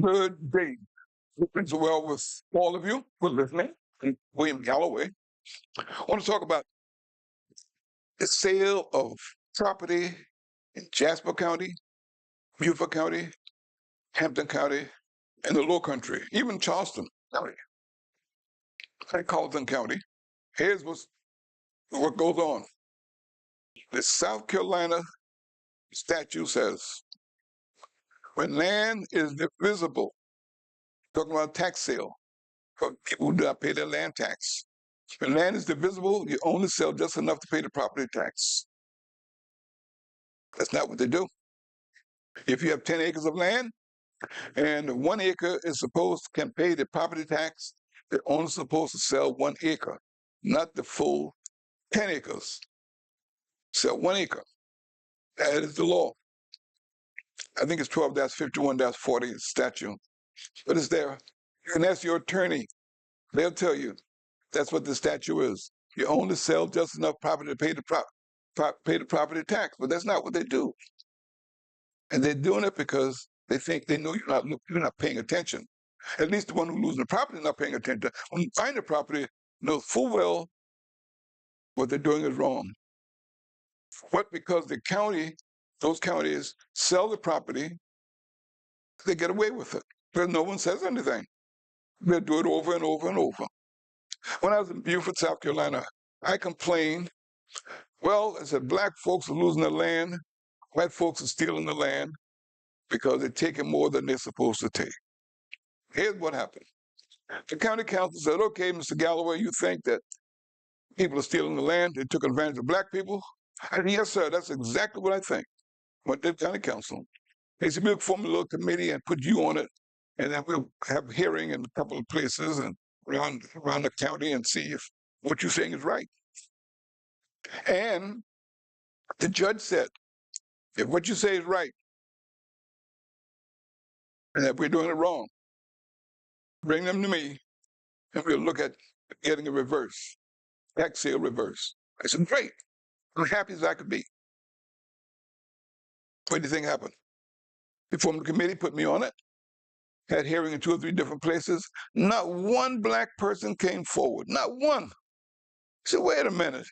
Good day. It's well with all of you who are listening. I'm William Galloway. I want to talk about the sale of property in Jasper County, Beaufort County, Hampton County, and the Low Country, even Charleston County, and Carlton County. Here's what goes on. The South Carolina statute says when land is divisible, talking about tax sale for people who do not pay their land tax. When land is divisible, you only sell just enough to pay the property tax. That's not what they do. If you have 10 acres of land and 1 acre is can pay the property tax, they're only supposed to sell 1 acre, not the full 10 acres. Sell 1 acre. That is the law. I think it's 12-51-40 statute, but it's there. You can ask your attorney. They'll tell you that's what the statute is. You only sell just enough property to pay the property tax, but that's not what they do. And they're doing it because they think they know you're not paying attention. At least the one who loses the property is not paying attention. When you find the property, knows full well what they're doing is wrong. But because those counties sell the property, they get away with it. Because no one says anything. They do it over and over and over. When I was in Beaufort, South Carolina, I complained, well, I said, black folks are losing their land, white folks are stealing the land because they're taking more than they're supposed to take. Here's what happened. The county council said, okay, Mr. Galloway, you think that people are stealing the land, they took advantage of black people? I said, yes, sir, that's exactly what I think. Went to the county council. They said, we'll form a little committee and put you on it, and then we'll have a hearing in a couple of places and around the county and see if what you're saying is right. And the judge said, if what you say is right, and if we're doing it wrong, bring them to me, and we'll look at getting a reverse, tax sale reverse. I said, great. I'm happy as I could be. What do you think happened? They formed a committee, put me on it, had hearing in 2 or 3 different places. Not one black person came forward. Not one. I said, wait a minute.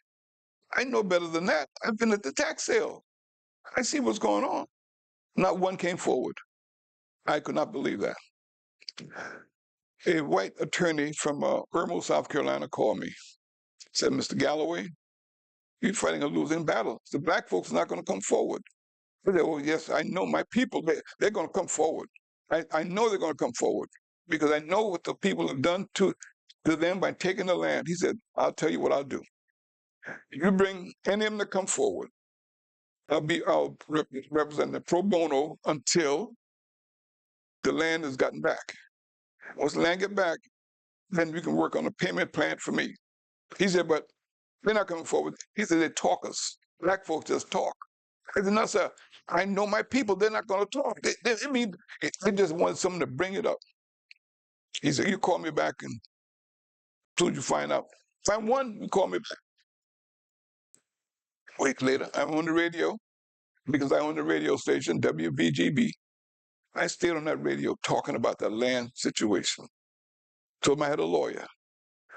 I know better than that. I've been at the tax sale. I see what's going on. Not one came forward. I could not believe that. A white attorney from Irmo, South Carolina called me. Said, Mr. Galloway, you're fighting a losing battle. The black folks are not going to come forward. I said, well, yes, I know my people, they're going to come forward. I know they're going to come forward because I know what the people have done to them by taking the land. He said, I'll tell you what I'll do. If you bring any of them to come forward, I'll represent the pro bono until the land is gotten back. Once the land get back, then we can work on a payment plan for me. He said, but they're not coming forward. He said, they're talkers. Black folks just talk. I said, no, sir, I know my people, they're not going to talk. They just wanted someone to bring it up. He said, you call me back and soon you find out. Find one, you call me back. A week later, I'm on the radio because I own the radio station, WBGB. I stayed on that radio talking about the land situation. Told them I had a lawyer.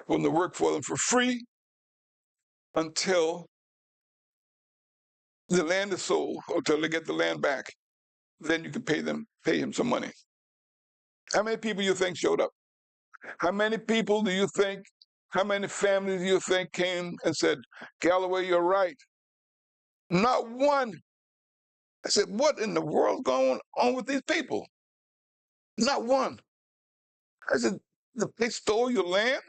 Willing to work for them for free until the land is sold, or until they get the land back. Then you can pay him some money. How many people do you think showed up? How many people do you think, how many families do you think came and said, Galloway, you're right? Not one. I said, what in the world's going on with these people? Not one. I said, they stole your land,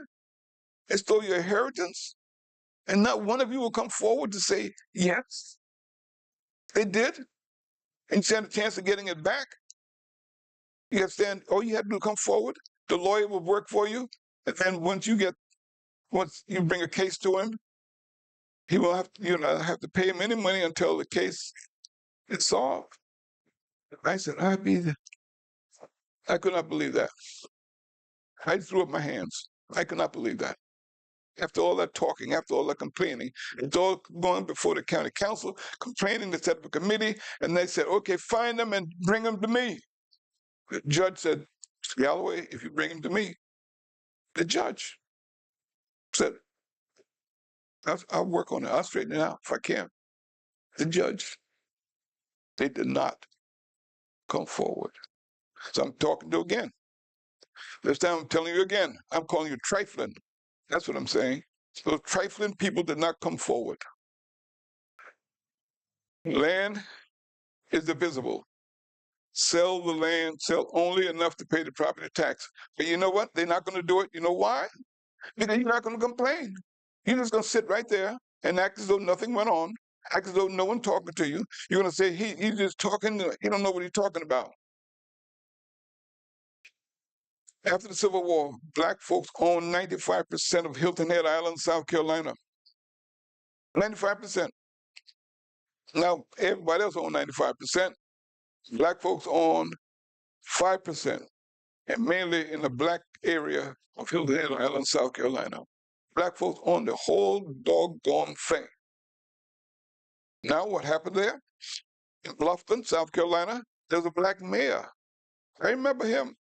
they stole your inheritance, and not one of you will come forward to say, yes, they did, and you stand a chance of getting it back. You have to stand, all you have to do is come forward, the lawyer will work for you, and then once you bring a case to him, he will have to pay him any money until the case is solved. I said, I could not believe that. I threw up my hands. I could not believe that. After all that talking, after all that complaining, it's all going before the county council, complaining, they set up a committee, and they said, okay, find them and bring them to me. The judge said, Galloway, if you bring him to me, the judge said, I'll work on it. I'll straighten it out if I can. The judge, they did not come forward. So I'm talking to again. This time I'm telling you again, I'm calling you trifling. That's what I'm saying. Those trifling people did not come forward. Land is divisible. Sell the land, sell only enough to pay the property tax. But you know what? They're not going to do it. You know why? Because you're not going to complain. You're just going to sit right there and act as though nothing went on, act as though no one talking to you. You're going to say, he's just talking. He don't know what he's talking about. After the Civil War, black folks owned 95% of Hilton Head Island, South Carolina. 95%. Now, everybody else owned 95%. Black folks owned 5%, and mainly in the black area of Hilton Head Island, South Carolina. Black folks owned the whole doggone thing. Now, what happened there? In Bluffton, South Carolina, there's a black mayor. I remember him.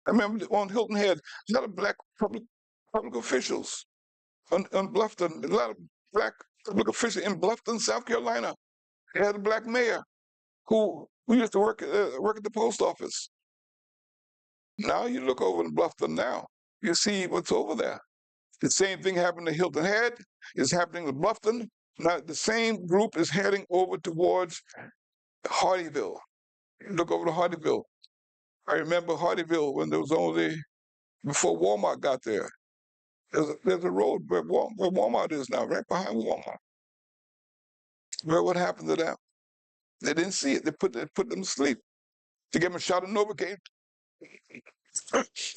I remember on Hilton Head, a lot of black public officials on Bluffton, a lot of black public officials in Bluffton, South Carolina. They had a black mayor who used to work at the post office. Now you look over in Bluffton now, you see what's over there. The same thing happened to Hilton Head, is happening to Bluffton. Now the same group is heading over towards Hardyville. Look over to Hardyville. I remember Hardyville when there was only, before Walmart got there. There's a road where Walmart is now, right behind Walmart. Well, what happened to them? They didn't see it. They put them to sleep. To give them a shot of Novocaine.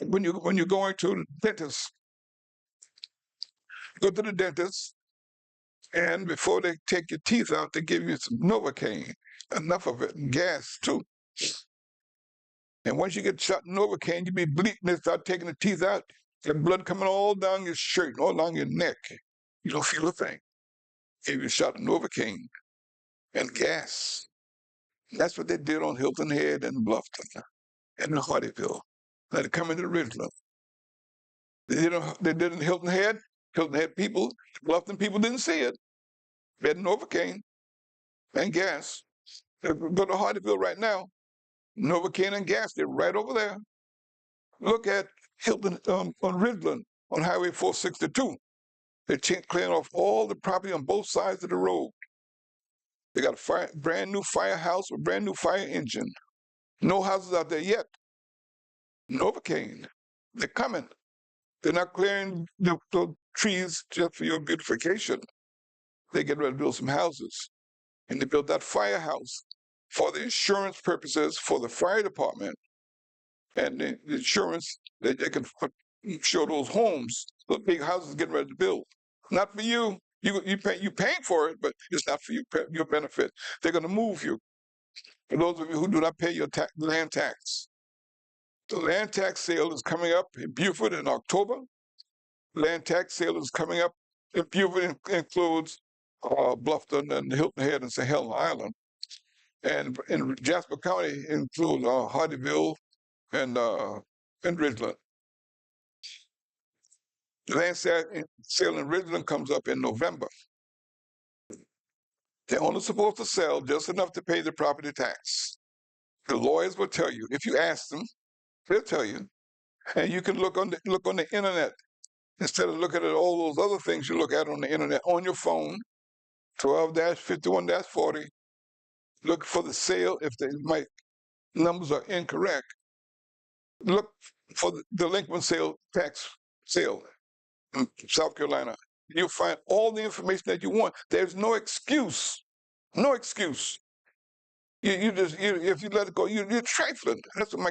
when you're going to the dentist, go to the dentist, and before they take your teeth out, they give you some Novocaine, enough of it, and gas too. And once you get shot in Novocaine, you be bleeding. They start taking the teeth out. Get blood coming all down your shirt, and all down your neck. You don't feel a thing. Gave you a shot of Novocaine and gas. That's what they did on Hilton Head and Bluffton and in Hardyville. Now they come into Ridgeland. They did in Hilton Head. Hilton Head people, Bluffton people didn't see it. They had Novocaine and gas. Go to Hardyville right now. Novocaine and gas, they're right over there. Look at Hilton on Ridgeland on Highway 462. They're clearing off all the property on both sides of the road. They got a brand new firehouse with a brand new fire engine. No houses out there yet. Novocaine. They're coming. They're not clearing the trees just for your beautification. They get ready to build some houses. And they built that firehouse for the insurance purposes for the fire department. And the insurance that they can insure those homes, those big houses getting ready to build. Not for you. You paying for it, but it's not for your benefit. They're going to move you. For those of you who do not pay your land tax. The land tax sale is coming up in Beaufort in October. Land tax sale is coming up in Beaufort, includes Bluffton and Hilton Head and St. Helena Island. And in Jasper County includes Hardyville and Ridgeland. The land sale in Ridgeland comes up in November. They're only supposed to sell just enough to pay the property tax. The lawyers will tell you. If you ask them, they'll tell you. And you can look on the internet instead of looking at all those other things you look at on the internet on your phone. 12-51-40. Look for the sale if my numbers are incorrect. Look for the delinquent tax sale in South Carolina. You'll find all the information that you want. There's no excuse. No excuse. If you let it go, you're trifling. That's what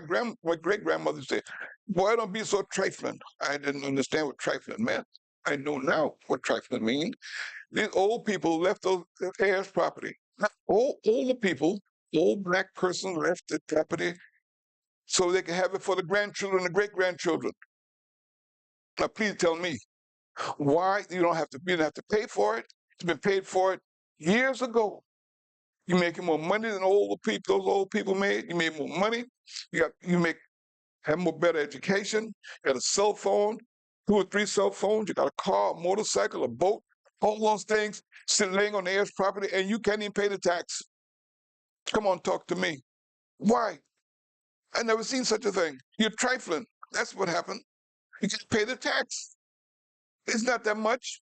my great grandmother said. Boy, don't be so trifling. I didn't understand what trifling meant. I know now what trifling means. These old people left those heirs property. All older people, old black person left the property so they can have it for the grandchildren and great grandchildren. Now, please tell me why you didn't have to pay for it. It's been paid for it years ago. You're making more money than those old people made. You made more money. Have more better education. You got a cell phone, 2 or 3 cell phones. You got a car, a motorcycle, a boat, all those things still laying on the heirs' property, and you can't even pay the tax. Come on, talk to me. Why? I never seen such a thing. You're trifling. That's what happened. You just pay the tax. It's not that much.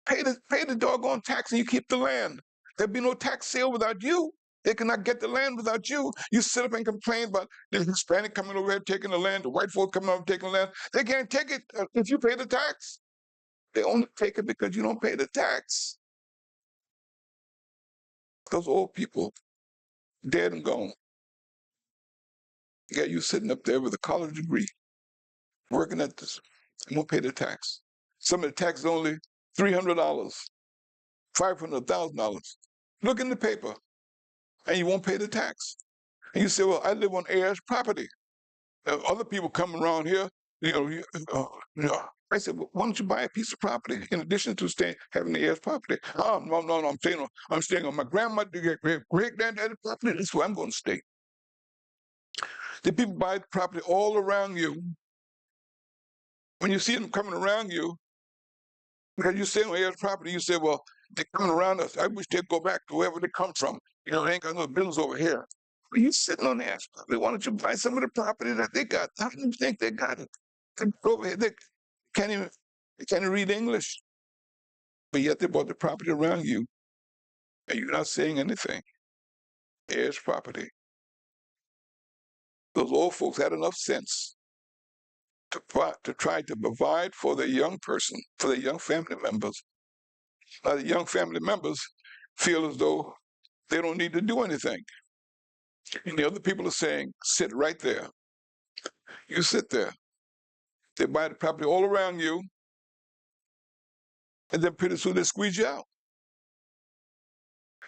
Pay the doggone tax and you keep the land. There'd be no tax sale without you. They cannot get the land without you. You sit up and complain about the Hispanic coming over here taking the land, the white folk coming over taking the land. They can't take it if you pay the tax. They only take it because you don't pay the tax. Those old people, dead and gone. Yeah, you sitting up there with a college degree, working at this, and won't pay the tax. Some of the tax is only $300, $500,000. Look in the paper, and you won't pay the tax. And you say, well, I live on heirs property. Other people come around here, you know, you know. I said, well, why don't you buy a piece of property in addition to having the heirs property? Oh, no, I'm staying on my grandmother, great granddaddy property. That's where I'm going to stay. The people buy the property all around you. When you see them coming around you, because you stay on heirs property, you say, well, they're coming around us. I wish they'd go back to wherever they come from. You know, they ain't got no business over here. Well, you sitting on the heirs property. Why don't you buy some of the property that they got? How do you think they got it? They're over here, can't even they can't even read English. But yet they bought the property around you, and you're not saying anything. Heirs property. Those old folks had enough sense to try to provide for their young person, for their young family members. Now, the young family members feel as though they don't need to do anything. And the other people are saying, sit right there. You sit there. They buy the property all around you, and then pretty soon they squeeze you out.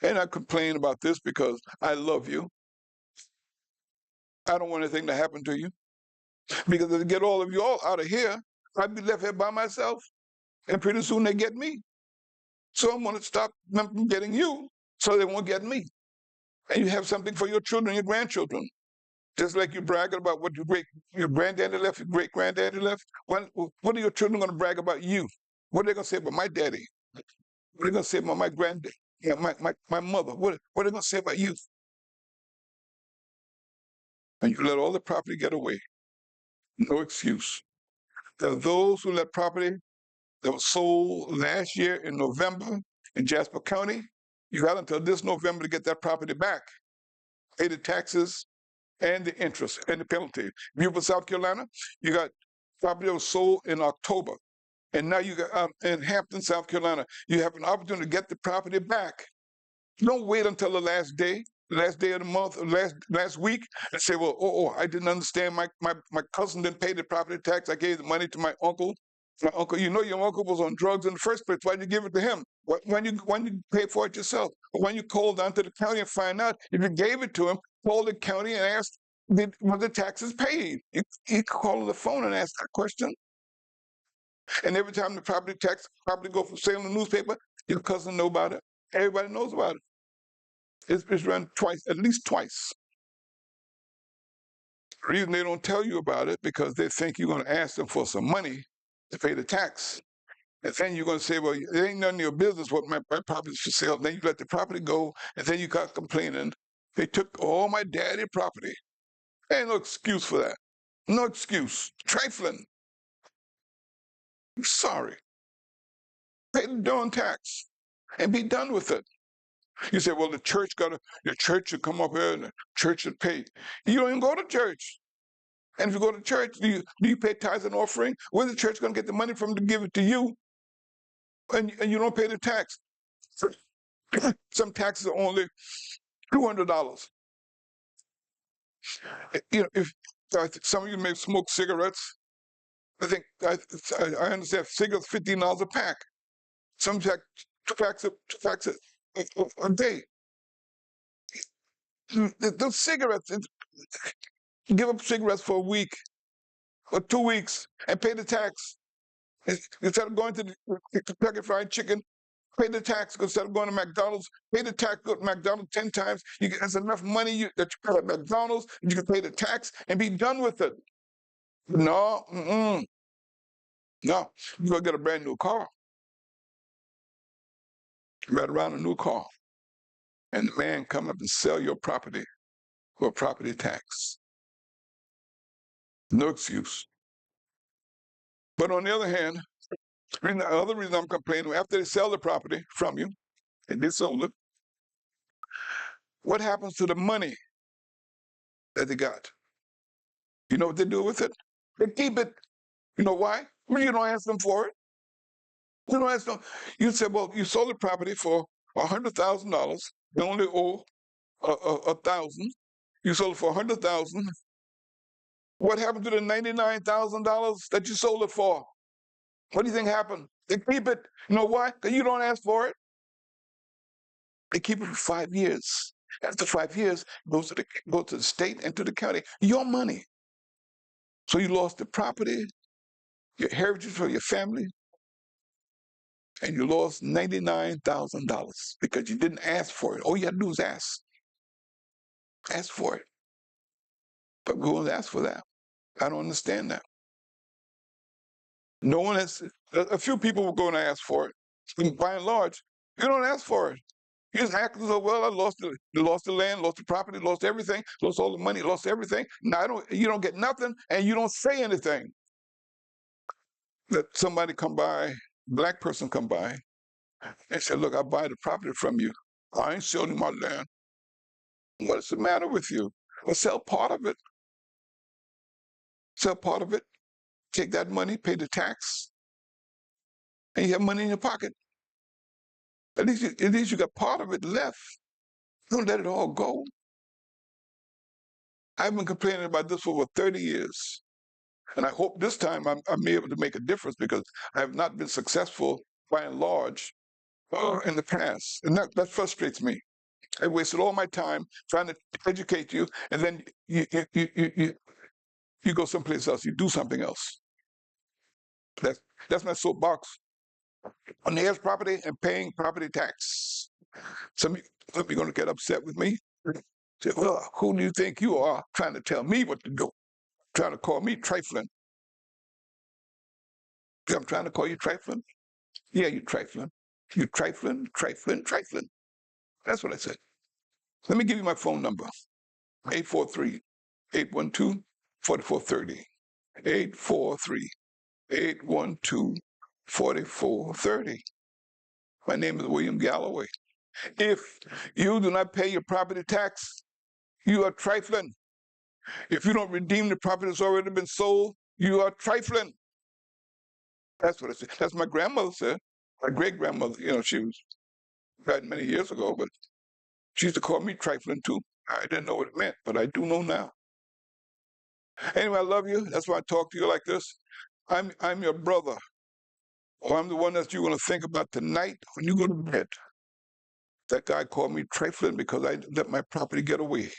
And I complain about this because I love you. I don't want anything to happen to you. Because if they get all of you all out of here, I'd be left here by myself. And pretty soon they get me. So I'm going to stop them from getting you so they won't get me. And you have something for your children, your grandchildren. Just like you bragging about what your granddaddy left, your great granddaddy left. What are your children going to brag about you? What are they going to say about my daddy? What are they going to say about my granddad? Yeah, my mother. What are they going to say about you? And you let all the property get away. No excuse. There are those who let property that was sold last year in November in Jasper County. You got until this November to get that property back. Pay the taxes and the interest and the penalty. Beaufort, South Carolina, you got property that was sold in October. And now you got in Hampton, South Carolina, you have an opportunity to get the property back. Don't wait until the last day of the month, or last week, and say, well, I didn't understand. My cousin didn't pay the property tax. I gave the money to my uncle. My uncle, you know, your uncle was on drugs in the first place. Why'd you give it to him? When you pay for it yourself? Or when you call down to the county and find out if you gave it to him, call the county and ask, were the taxes paid? You call on the phone and ask that question. And every time the property go for sale in the newspaper, your cousin know about it. Everybody knows about it. It's run twice, at least twice. The reason they don't tell you about it because they think you're going to ask them for some money to pay the tax. And then you're going to say, well, it ain't none of your business what my property's for sale. Then you let the property go, and then you got complaining. They took all my daddy property. There ain't no excuse for that. No excuse. Trifling. I'm sorry. Pay the darn tax and be done with it. You say, well, the church should come up here and the church should pay. You don't even go to church. And if you go to church, do you pay tithes and offering? Where's the church going to get the money from to give it to you? And you don't pay the tax. Some taxes are only $200. You know, if some of you may smoke cigarettes, I understand cigarettes $15 a pack. Some two packs a day. Those cigarettes, give up cigarettes for a week or 2 weeks and pay the tax. Instead of going to the Kentucky Fried Chicken Pay the tax instead of going to McDonald's. Pay the tax, go to McDonald's 10 times. There's enough money that you pay at McDonald's, you can pay the tax and be done with it. No, no. You're going to get a brand new car. Right around a new car. And the man come up and sell your property for a property tax. No excuse. But on the other hand, the other reason I'm complaining, after they sell the property from you, and they sold it, what happens to the money that they got? You know what they do with it? They keep it. You know why? Well, you don't ask them for it. You don't ask them. You say, well, you sold the property for $100,000. They only owe a thousand. You sold it for $100,000. What happened to the $99,000 that you sold it for? What do you think happened? They keep it. You know why? Because you don't ask for it. They keep it for 5 years. After 5 years, it goes to the state and to the county. Your money. So you lost the property, your heritage for your family, and you lost $99,000 because you didn't ask for it. All you had to do was ask. Ask for it. But go and ask for that. I don't understand that. No one has, a few people were going to ask for it. By and large, you don't ask for it. You just act as though, well, I lost the land, lost the property, lost everything, lost all the money, lost everything. Now you don't get nothing, and you don't say anything. Let somebody come by, black person come by, and say, look, I buy the property from you. I ain't selling my land. What's the matter with you? Well, sell part of it. Sell part of it. Take that money, pay the tax, and you have money in your pocket. At least you got part of it left. Don't let it all go. I've been complaining about this for over 30 years. And I hope this time I'm able to make a difference because I have not been successful by and large in the past. And that frustrates me. I wasted all my time trying to educate you, and then you go someplace else. You do something else. That's my soapbox on the heirs property and paying property tax. Some of you are going to get upset with me. Say, well, who do you think you are trying to tell me what to do? Trying to call me trifling. I'm trying to call you trifling? Yeah, you trifling. You trifling, trifling, trifling. That's what I said. Let me give you my phone number. 843-812-4430. 843-812-4430. My name is William Galloway. If you do not pay your property tax, you are trifling. If you don't redeem the property that's already been sold, you are trifling. That's what I said. That's my grandmother said. My great-grandmother, she was died many years ago, but she used to call me trifling too. I didn't know what it meant, but I do know now. Anyway, I love you. That's why I talk to you like this. I'm your brother. Or I'm the one that you're going to think about tonight when you go to bed. That guy called me trifling because I let my property get away. He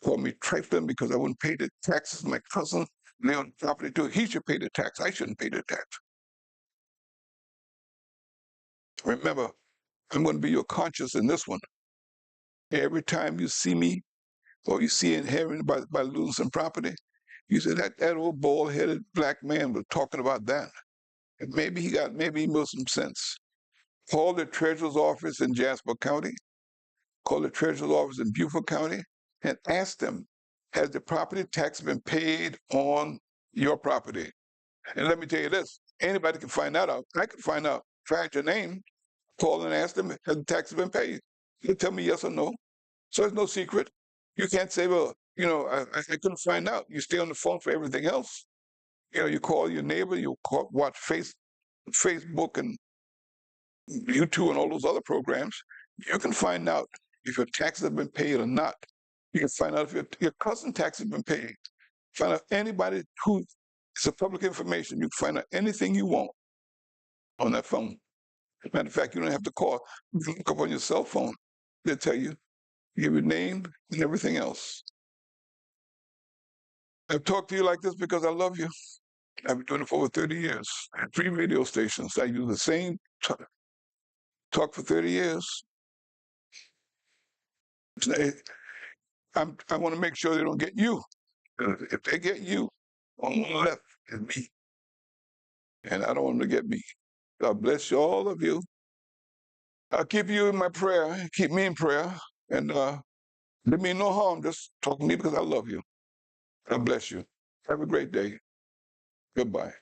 called me trifling because I wouldn't pay the taxes. My cousin, they own property too. He should pay the tax. I shouldn't pay the tax. Remember, I'm going to be your conscience in this one. Every time you see me or you see and hearing by losing some property, you say that old bald-headed black man was talking about that. And maybe he made some sense. Call the treasurer's office in Jasper County, call the treasurer's office in Beaufort County, and ask them, has the property tax been paid on your property? And let me tell you this, anybody can find that out. I can find out. If I had your name, call and ask them, has the tax been paid? They'll tell me yes or no. So it's no secret. You can't say, well, I couldn't find out. You stay on the phone for everything else. You call your neighbor, watch Facebook and YouTube and all those other programs. You can find out if your taxes have been paid or not. You can find out if your cousin tax has been paid. Find out anybody who is a public information. You can find out anything you want on that phone. Matter of fact, you don't have to call. You can look up on your cell phone. They'll tell you, give your name and everything else. I've talked to you like this because I love you. I've been doing it for over 30 years. I have 3 radio stations. I use the same talk for 30 years. I want to make sure they don't get you. If they get you, on the left is me. And I don't want them to get me. God bless you, all of you. I'll keep you in my prayer. Keep me in prayer. And do me no harm. Just talk to me because I love you. God bless you. Have a great day. Goodbye.